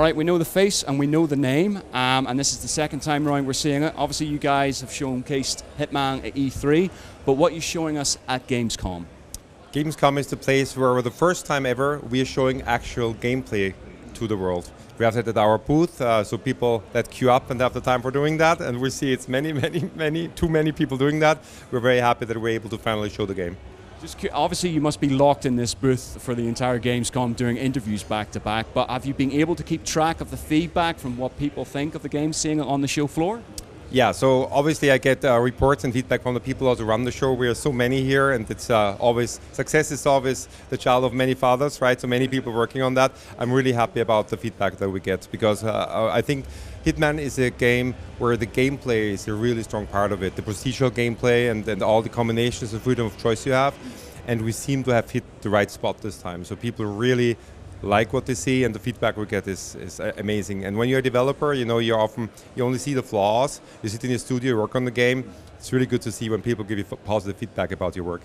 right, we know the face and we know the name, and this is the second time around we're seeing it. Obviously, you guys have showcased Hitman at E3, but what are you showing us at Gamescom? Gamescom is the place where, for the first time ever, we are showing actual gameplay to the world. We have that at our booth, so people that queue up and have the time for doing that, and we see it's too many people doing that. We're very happy that we're able to finally show the game. Obviously, you must be locked in this booth for the entire Gamescom doing interviews back to back, but have you been able to keep track of the feedback from what people think of the game, seeing it on the show floor? Yeah, so obviously I get reports and feedback from the people who run the show. We are so many here, and it's success is always the child of many fathers, right? So many people working on that. I'm really happy about the feedback that we get, because I think Hitman is a game where the gameplay is a really strong part of it. The procedural gameplay and all the combinations of freedom of choice you have. And we seem to have hit the right spot this time. So people really like what they see, and the feedback we get is amazing. And when you're a developer, you know, you only see the flaws. You sit in your studio, you work on the game. It's really good to see when people give you positive feedback about your work.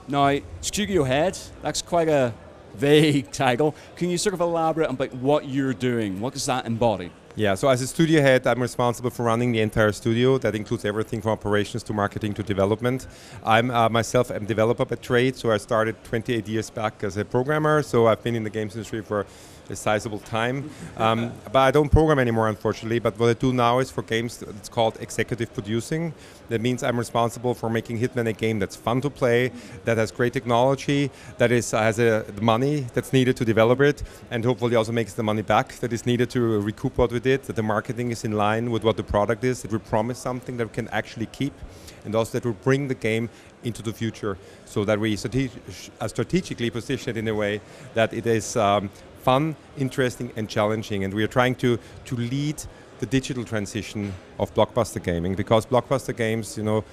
Now, Studio Head, that's quite a vague title. Can you sort of elaborate on what you're doing? What does that embody? Yeah, so as a studio head, I'm responsible for running the entire studio. That includes everything from operations to marketing to development. I'm myself a developer by trade, so I started 28 years back as a programmer, so I've been in the games industry for a sizable time. But I don't program anymore, unfortunately, but what I do now is for games, it's called executive producing. That means I'm responsible for making Hitman a game that's fun to play, that has great technology, that has the money that's needed to develop it, and hopefully also makes the money back that is needed to recoup what we did, that the marketing is in line with what the product is, that we promise something that we can actually keep, and also that we bring the game into the future, so that we strategically position it in a way that it is fun, interesting, and challenging. And we are trying to lead the digital transition of blockbuster gaming, because blockbuster games, you know,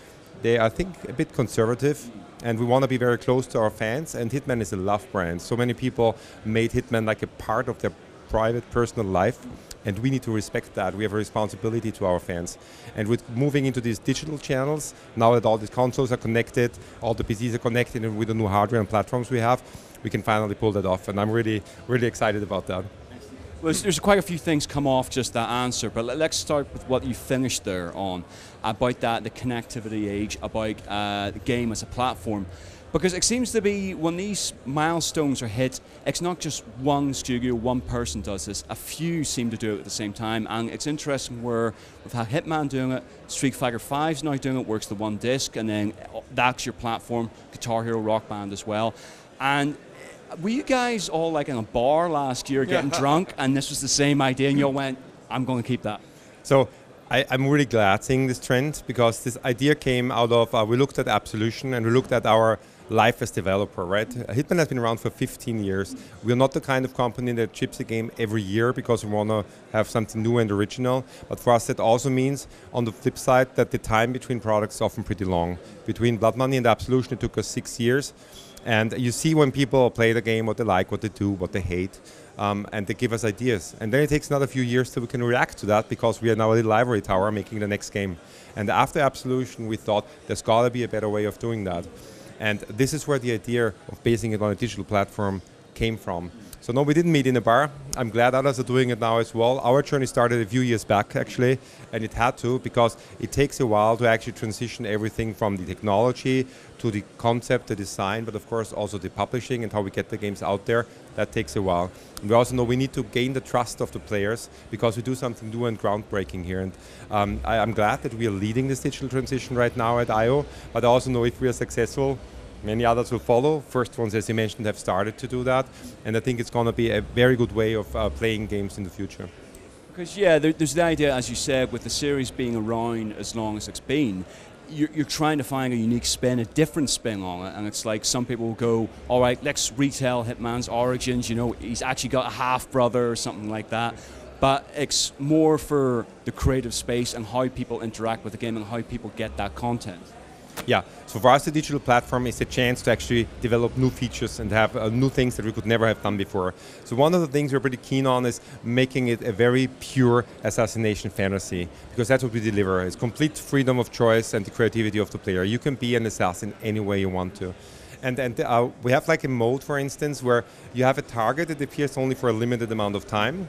they are, I think, a bit conservative, and we want to be very close to our fans, and Hitman is a love brand. So many people made Hitman like a part of their private, personal life, and we need to respect that. We have a responsibility to our fans. And with moving into these digital channels, now that all these consoles are connected, all the PCs are connected, and with the new hardware and platforms we have, we can finally pull that off, and I'm really, really excited about that. Well, there's quite a few things come off just that answer, but let's start with what you finished there on, about the connectivity age, about the game as a platform. Because it seems to be, when these milestones are hit, it's not just one studio, one person does this. A few seem to do it at the same time, and it's interesting where we've had Hitman doing it, Street Fighter V's now doing it, works the one disc, and then that's your platform, Guitar Hero, Rock Band as well. And were you guys all like in a bar last year getting drunk, and this was the same idea, and you all went, I'm going to keep that? So I'm really glad seeing this trend, because this idea came out of, we looked at Absolution and we looked at our life as developer, right? Hitman has been around for 15 years. We're not the kind of company that ships a game every year because we want to have something new and original. But for us, that also means, on the flip side, that the time between products is often pretty long. Between Blood Money and Absolution, it took us 6 years. And you see when people play the game, what they like, what they do, what they hate, and they give us ideas. And then it takes another few years till we can react to that, because we are now a little ivory tower making the next game. And after Absolution, we thought there's got to be a better way of doing that. And this is where the idea of basing it on a digital platform came from. So no, we didn't meet in a bar. I'm glad others are doing it now as well. Our journey started a few years back, actually, and it had to, because it takes a while to actually transition everything from the technology to the concept, the design, but of course also the publishing and how we get the games out there. That takes a while. And we also know we need to gain the trust of the players, because we do something new and groundbreaking here. And I'm glad that we are leading this digital transition right now at I/O, but I also know if we are successful, many others will follow. First ones, as you mentioned, have started to do that, and I think it's going to be a very good way of playing games in the future. Because there's the idea, as you said, with the series being around as long as it's been, you're trying to find a unique spin, a different spin on it, and it's like some people will go, all right, let's retell Hitman's origins, you know, he's actually got a half-brother or something like that. But it's more for the creative space and how people interact with the game and how people get that content. Yeah, so for us the digital platform is a chance to actually develop new features and have new things that we could never have done before. So one of the things we're pretty keen on is making it a very pure assassination fantasy, because that's what we deliver. It's complete freedom of choice and the creativity of the player. You can be an assassin any way you want to. And we have like a mode, for instance, where you have a target that appears only for a limited amount of time,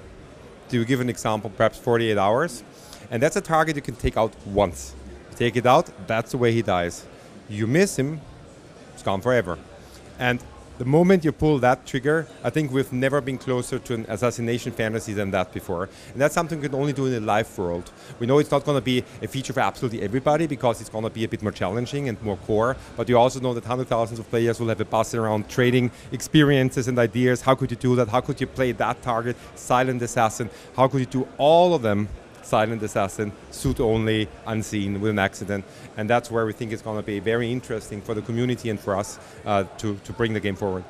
to give an example, perhaps 48 hours. And that's a target you can take out once. You take it out, that's the way he dies. You miss him, it's gone forever. And the moment you pull that trigger, I think we've never been closer to an assassination fantasy than that before. And that's something we can only do in the live world. We know it's not going to be a feature for absolutely everybody because it's going to be a bit more challenging and more core. But you also know that hundreds of thousands of players will have a buzz around trading experiences and ideas. How could you do that? How could you play that target, silent assassin? How could you do all of them? Silent assassin, suit only, unseen, with an accident. And that's where we think it's going to be very interesting for the community and for us to bring the game forward.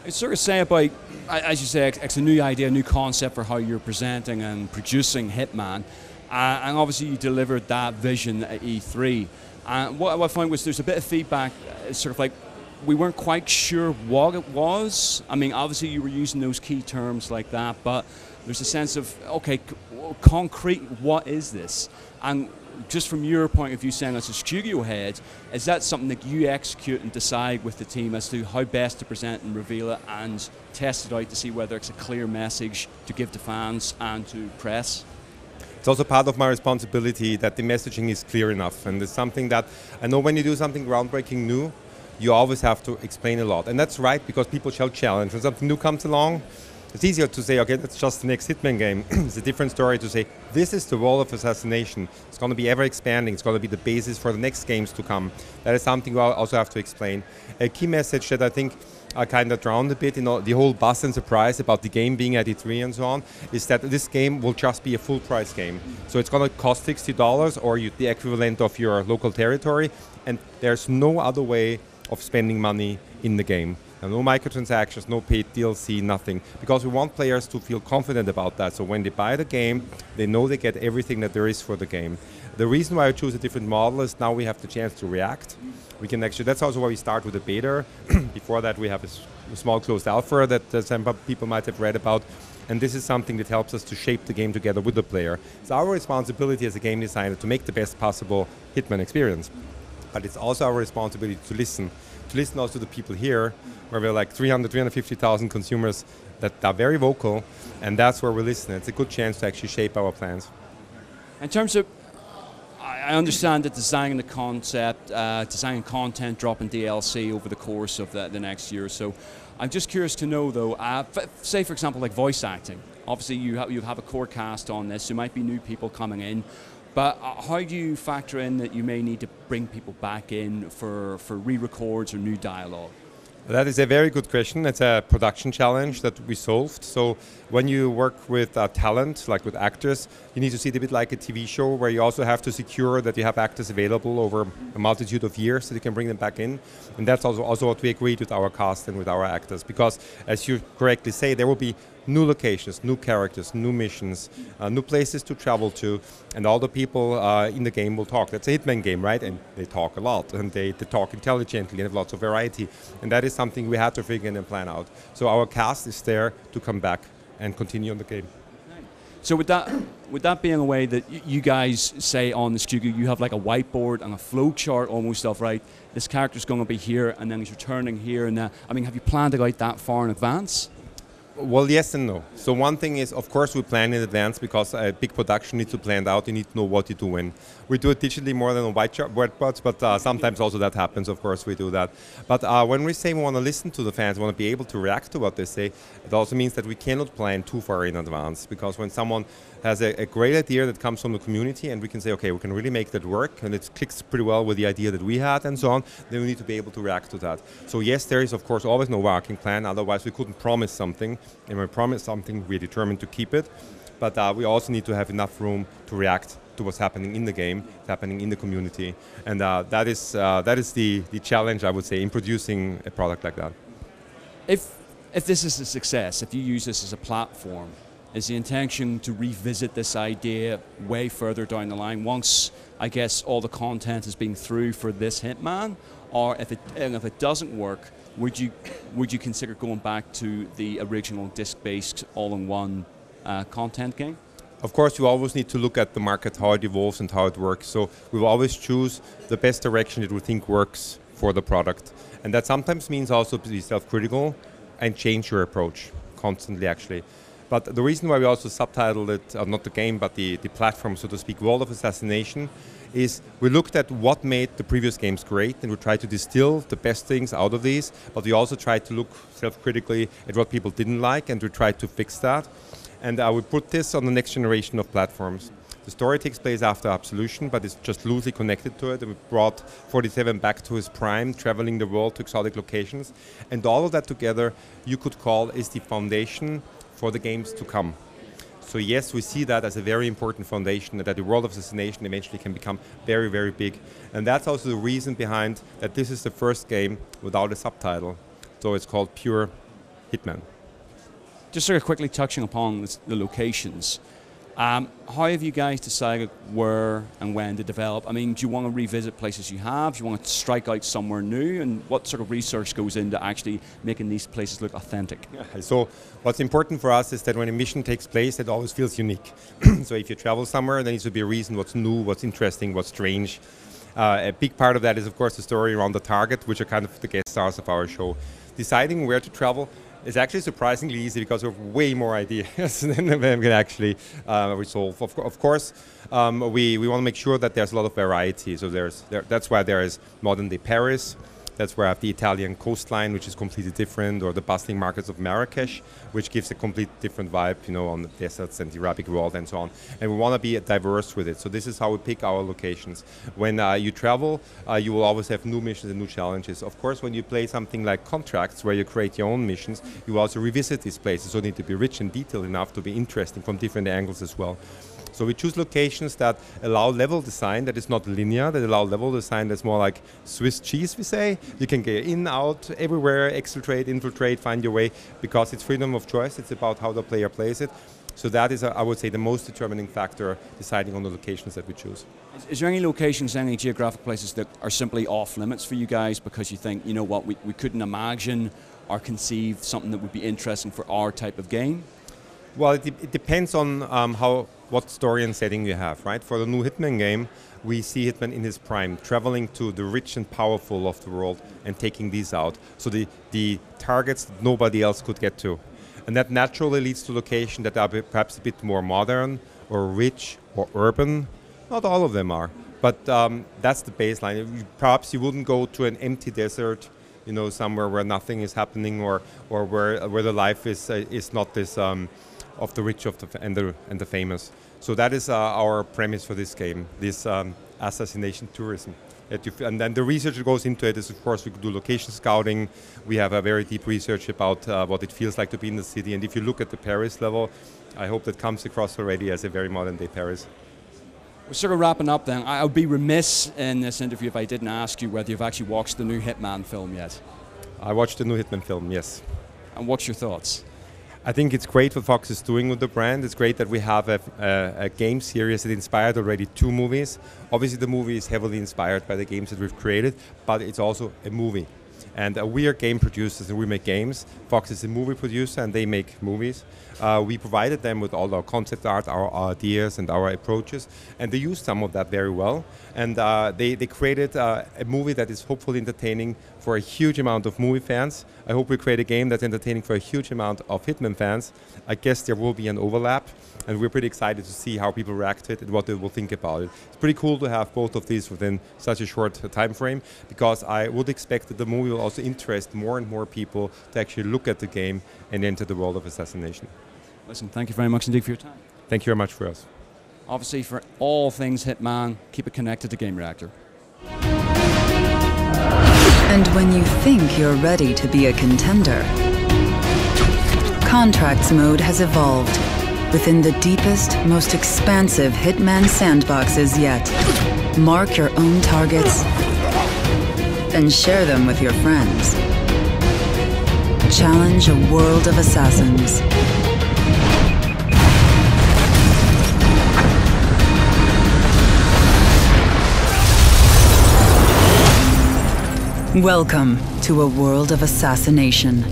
I sort of say about, as you say, it's a new idea, a new concept for how you're presenting and producing Hitman. And obviously you delivered that vision at E3. And what I found was there's a bit of feedback, sort of like, we weren't quite sure what it was. I mean, obviously you were using those key terms like that, but there's a sense of, okay, concrete, what is this? And just from your point of view, saying as a studio head, is that something that you execute and decide with the team as to how best to present and reveal it and test it out to see whether it's a clear message to give to fans and to press? It's also part of my responsibility that the messaging is clear enough. And it's something that I know when you do something groundbreaking new, you always have to explain a lot. And that's right, because people shall challenge. When something new comes along, it's easier to say, okay, that's just the next Hitman game. It's a different story to say, this is the wall of assassination. It's going to be ever expanding. It's going to be the basis for the next games to come. That is something you also have to explain. A key message that I think I kind of drowned a bit in the whole buzz and surprise about the game being at E3 and so on, is that this game will just be a full price game. So it's going to cost $60 or the equivalent of your local territory, and there's no other way of spending money in the game. No microtransactions, no paid DLC, nothing. Because we want players to feel confident about that. So when they buy the game, they know they get everything that there is for the game. The reason why I choose a different model is now we have the chance to react. We can actually, that's also why we start with a beta. Before that we have a small closed alpha that some people might have read about. And this is something that helps us to shape the game together with the player. It's our responsibility as a game designer to make the best possible Hitman experience. But it's also our responsibility to listen also to the people here, where we're like 350,000 consumers that are very vocal, and that's where we listen. It's a good chance to actually shape our plans. In terms of, I understand that designing the concept, designing content, dropping DLC over the course of the next year or so. I'm just curious to know though, say for example like voice acting. Obviously you have a core cast on this, there might be new people coming in. But how do you factor in that you may need to bring people back in for re-records or new dialogue? That is a very good question. It's a production challenge that we solved. So when you work with talent, like with actors, you need to see it a bit like a TV show where you also have to secure that you have actors available over a multitude of years so you can bring them back in. And that's also what we agreed with our cast and with our actors. Because as you correctly say, there will be new locations, new characters, new missions, new places to travel to, and all the people in the game will talk. That's a Hitman game, right? And they talk a lot, and they talk intelligently and have lots of variety. And that is something we had to figure in and plan out. So our cast is there to come back and continue on the game. So with that being a way that you guys say on the studio, you have like a whiteboard and a flow chart almost of, right, this character's going to be here, and then he's returning here, and I mean, have you planned it out that far in advance? Well, yes and no. So one thing is, of course, we plan in advance because a big production needs to plan out. You need to know what you do when. We do it digitally more than on whiteboards, but sometimes also that happens. Of course, we do that. But when we say we want to listen to the fans, we want to be able to react to what they say, it also means that we cannot plan too far in advance, because when someone has a great idea that comes from the community and we can say, okay, we can really make that work and it clicks pretty well with the idea that we had and so on, then we need to be able to react to that. So yes, there is of course always no working plan, otherwise we couldn't promise something, and when we promise something, we're determined to keep it. But we also need to have enough room to react to what's happening in the game, happening in the community, and that is the challenge, I would say, in producing a product like that. If this is a success, if you use this as a platform, is the intention to revisit this idea way further down the line once, I guess, all the content has been through for this Hitman? Or if it doesn't work, would you consider going back to the original disc-based all-in-one content game? Of course, you always need to look at the market, how it evolves and how it works. So we will always choose the best direction that we think works for the product. And that sometimes means also to be self-critical and change your approach constantly, actually. But the reason why we also subtitled it, not the game, but the platform, so to speak, World of Assassination, is we looked at what made the previous games great, and we tried to distill the best things out of these, but we also tried to look self-critically at what people didn't like, and we tried to fix that. And we put this on the next generation of platforms. The story takes place after Absolution, but it's just loosely connected to it. And we brought 47 back to his prime, traveling the world to exotic locations. And all of that together, you could call, is the foundation for the games to come. So yes, we see that as a very important foundation, that the World of Assassination eventually can become very, very big. And that's also the reason behind that this is the first game without a subtitle. So it's called pure Hitman. Just sort of quickly touching upon the locations. How have you guys decided where and when to develop? I mean, do you want to revisit places you have? Do you want to strike out somewhere new? And what sort of research goes into actually making these places look authentic? So what's important for us is that when a mission takes place, it always feels unique. So if you travel somewhere, there needs to be a reason what's new, what's interesting, what's strange. A big part of that is, of course, the story around the target, which are kind of the guest stars of our show. Deciding where to travel is actually surprisingly easy because we have way more ideas than we can actually resolve. Of course, we want to make sure that there's a lot of variety. So that's why there is modern-day Paris. That's where I have the Italian coastline, which is completely different, or the bustling markets of Marrakesh, which gives a completely different vibe, you know, on the deserts and the Arabic world and so on. And we want to be diverse with it. So this is how we pick our locations. When you travel, you will always have new missions and new challenges. Of course, when you play something like Contracts, where you create your own missions, you also revisit these places. So they need to be rich and detailed enough to be interesting from different angles as well. So we choose locations that allow level design that is not linear, that allow level design that's more like Swiss cheese, we say. You can get in, out, everywhere, exfiltrate, infiltrate, find your way, because it's freedom of choice. It's about how the player plays it. So that is, I would say, the most determining factor deciding on the locations that we choose. Is there any locations, any geographic places that are simply off limits for you guys because you think, you know what, we couldn't imagine or conceive something that would be interesting for our type of game? Well, it depends on what story and setting you have, right? For the new Hitman game, we see Hitman in his prime, traveling to the rich and powerful of the world and taking these out. So the targets that nobody else could get to. And that naturally leads to locations that are perhaps a bit more modern or rich or urban. Not all of them are, but that's the baseline. Perhaps you wouldn't go to an empty desert, you know, somewhere where nothing is happening, or where the life is not this of the rich and the famous. So that is our premise for this game, this assassination tourism. And then the research that goes into it is, of course, we could do location scouting. We have a very deep research about what it feels like to be in the city. And if you look at the Paris level, I hope that comes across already as a very modern-day Paris. We're sort of wrapping up then. I would be remiss in this interview if I didn't ask you whether you've actually watched the new Hitman film yet. I watched the new Hitman film, yes. And what's your thoughts? I think it's great what Fox is doing with the brand. It's great that we have a game series that inspired already 2 movies. Obviously the movie is heavily inspired by the games that we've created, but it's also a movie. And we are game producers and we make games. Fox is a movie producer and they make movies. We provided them with all our concept art, our ideas and our approaches, and they used some of that very well. And they created a movie that is hopefully entertaining for a huge amount of movie fans. I hope we create a game that's entertaining for a huge amount of Hitman fans. I guess there will be an overlap, and we're pretty excited to see how people react to it and what they will think about it. It's pretty cool to have both of these within such a short time frame, because I would expect that the movie will also interest more and more people to actually look at the game and enter the world of assassination. Listen, thank you very much indeed for your time. Thank you very much for us. Obviously, for all things Hitman, keep it connected to Gamereactor. And when you think you're ready to be a contender, Contracts mode has evolved within the deepest, most expansive Hitman sandboxes yet. Mark your own targets and share them with your friends. Challenge a world of assassins. Welcome to a world of assassination.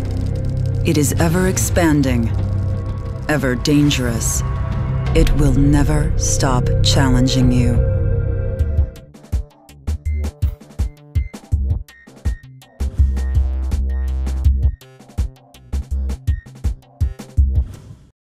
It is ever expanding, ever dangerous. It will never stop challenging you.